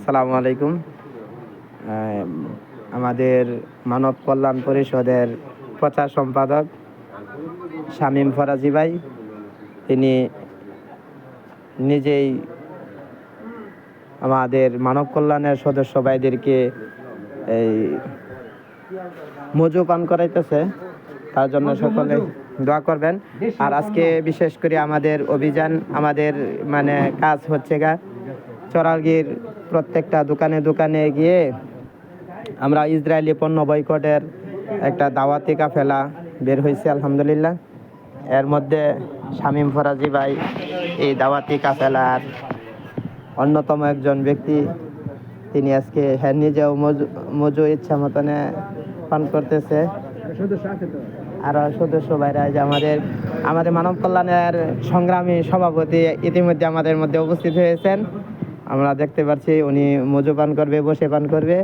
আসসালামু আলাইকুম। আমাদের মানব কল্যাণ পরিষদের প্রচার সম্পাদক শামীম ফরাজি ভাই, তিনি নিজেই আমাদের মানব কল্যাণের সদস্য ভাইদেরকে এই মজু পান করাইতেছে, তার জন্য সকলে দোয়া করবেন। আর আজকে বিশেষ করে আমাদের অভিযান, আমাদের কাজ হচ্ছে চরালগির প্রত্যেকটা দোকানে দোকানে গিয়ে আমরা ইসরায়েলি পণ্য বয়কটের একটা দাওয়াতি কাফেলা বের হয়েছে আলহামদুলিল্লাহ। এর মধ্যে শামীম ফরাজি ভাই এই দাওয়াতি কাফেলার অন্যতম একজন ব্যক্তি। তিনি আজকে নিজেও মজু ইচ্ছা মতনে পান করতেছে। আরো সদস্য ভাইরা যে আমাদের মানব কল্যাণের সংগ্রামী সভাপতি ইতিমধ্যে আমাদের মধ্যে উপস্থিত হয়েছেন। আমরা দেখতে পাচ্ছি উনি মজু পান করবে, বসে পান করবে।